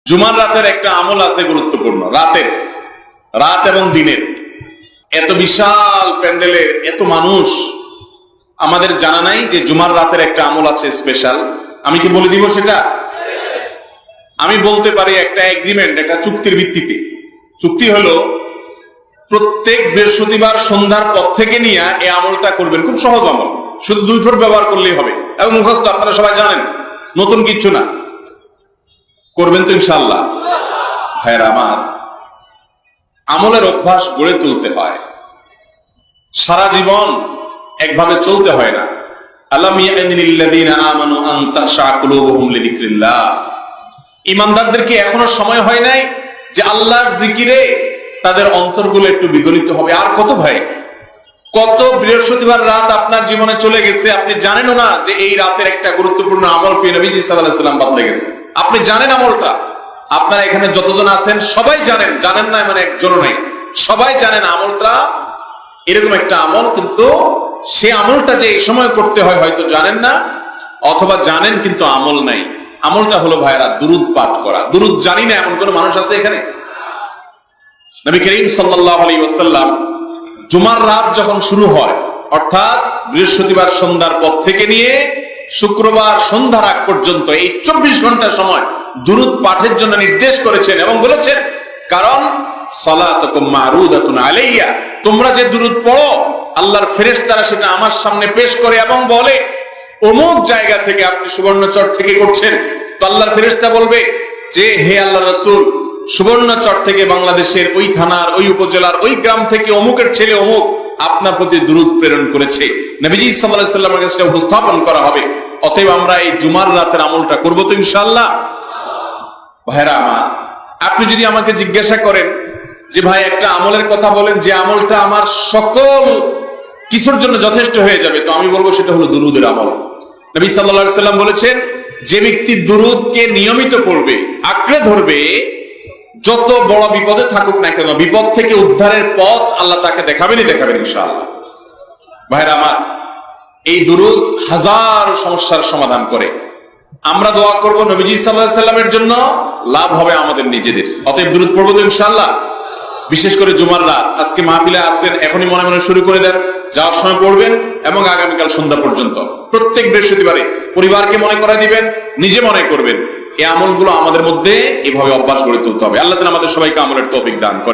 জুমার রাতের একটা আমল আছে গুরুত্বপূর্ণ, রাত এবং দিনের। এত বিশাল প্যান্ডেলে এত মানুষ, আমাদের জানা নাই যে জুমার রাতের একটা আমল আছে স্পেশাল। আমি কি বলে দিব সেটা? আমি বলতে পারি একটা এগ্রিমেন্ট, একটা চুক্তির ভিত্তিতে। চুক্তি হলো প্রত্যেক বৃহস্পতিবার সন্ধ্যার পর থেকে নিয়ে এই আমলটা করবেন। খুব সহজ আমল, শুধু 2 ঠোঁট ব্যবহার করলেই হবে এবং মুখস্থ, আপনারা সবাই জানেন, নতুন কিচ্ছু না। করবেন তো ইনশাআল্লাহ? ভাইরা আমার, আমলের অভ্যাস গড়ে তুলতে হয়, সারা জীবন একভাবে চলতে হয় না। আলাম ইয়ানিল্লাযীনা আমানু আন তাখশা কুলুবুহুম লিযিকরিল্লাহ। ঈমানদারদেরকে এখনো সময় হয় নাই যে আল্লাহর জিকিরে তাদের অন্তরগুলো একটু বিগলিত হবে? আর কত ভাই, কত বৃহস্পতিবার রাত আপনার জীবনে চলে গেছে, আপনি জানেনও না যে এই রাতের একটা গুরুত্বপূর্ণ আমল পেয়ে নবীজি সাল্লাল্লাহু আলাইহি ওয়াসাল্লাম বদলে গেছে। আপনি জানেন আমলটা, আপনারা এখানে যতজন আছেন সবাই জানেন, জানেন না মানে একজনও নাই, সবাই জানেন আমলটা এরকম একটা আমল, কিন্তু সে আমলটা যে এই সময় করতে হয় হয়তো জানেন না, অথবা জানেন কিন্তু আমল নাই। আমলটা হলো ভাইরা দুরূদ পাঠ করা। দুরূদ জানি না এমন কোন মানুষ আছে এখানে? নবী করিম সাল্লাল্লাহু আলাইহি ওয়াসাল্লাম জুমার রাত যখন শুরু হয়, অর্থাৎ বৃহস্পতিবার সন্ধ্যার পর থেকে নিয়ে শুক্রবার সন্ধ্যার আগ পর্যন্ত এই 24 ঘন্টা সময় দুরূদ পাঠের জন্য নির্দেশ করেছেন এবং বলেছেন, কারণ সালাতুকুম মারুদাতুন আলাইয়া, তোমরা যে দুরূদ পড়ো আল্লাহর ফেরেশতারা সেটা আমার সামনে পেশ করে এবং বলে অমুক জায়গা থেকে, আপনি সুবর্ণচর থেকে করছেন, তো আল্লাহর ফেরেশতা বলবে যে হে আল্লাহর রাসূল, সুবর্ণচর থেকে বাংলাদেশের ওই থানার ওই উপজেলার ওই গ্রাম থেকে অমুকের ছেলে অমুক আপনার প্রতি দুরূদ প্রেরণ করেছে। নবীজি সাল্লাল্লাহু আলাইহি ওয়াসাল্লামের কাছে উপস্থাপন করা হবে। অতএব আমরা এই জুমার রাতের আমলটা করব তো ইনশাআল্লাহ? ভাইরা আমার, আপনি যদি আমাকে জিজ্ঞাসা করেন যে ভাই একটা আমলের কথা বলেন যে আমলটা আমার সকল কিছুর জন্য যথেষ্ট হয়ে যাবে, তো আমি বলবো সেটা হলো দুরূদের আমল। নবী সাল্লাল্লাহু আলাইহি ওয়াসাল্লাম বলেছেন, যে ব্যক্তি দুরূদকে নিয়মিত পড়বে, আঁকড়ে ধরবে, যত বড় বিপদে থাকুক না কেন, বিপদ থেকে উদ্ধারের পথ আল্লাহ তাকে দেখাবেনই দেখাবেন ইনশাআল্লাহ। ভাইরা আমার, এই দুরূদ হাজার সমস্যার সমাধান করে। আমরা দোয়া করব নবীজি সাল্লাল্লাহু আলাইহি ওয়াসাল্লামের জন্য, লাভ হবে আমাদের নিজেদের। অতএব দুরূদ পড়ব তো ইনশাআল্লাহ। বিশেষ করে জুমার রাত, আজকে মাহফিলে আসছেন, এখনই মনে মনে শুরু করে দেন, যাওয়ার সময় পড়বেন এবং আগামীকাল সন্ধ্যা পর্যন্ত প্রত্যেক বৃহস্পতিবারে পরিবারকে মনে করায় দিবেন, নিজে মনে করবেন। এই আমলগুলো আমাদের মধ্যে এভাবে অভ্যাস গড়ে তুলতে হবে। আল্লাহ তাআলা আমাদের সবাইকে আমলের তৌফিক দান করেন।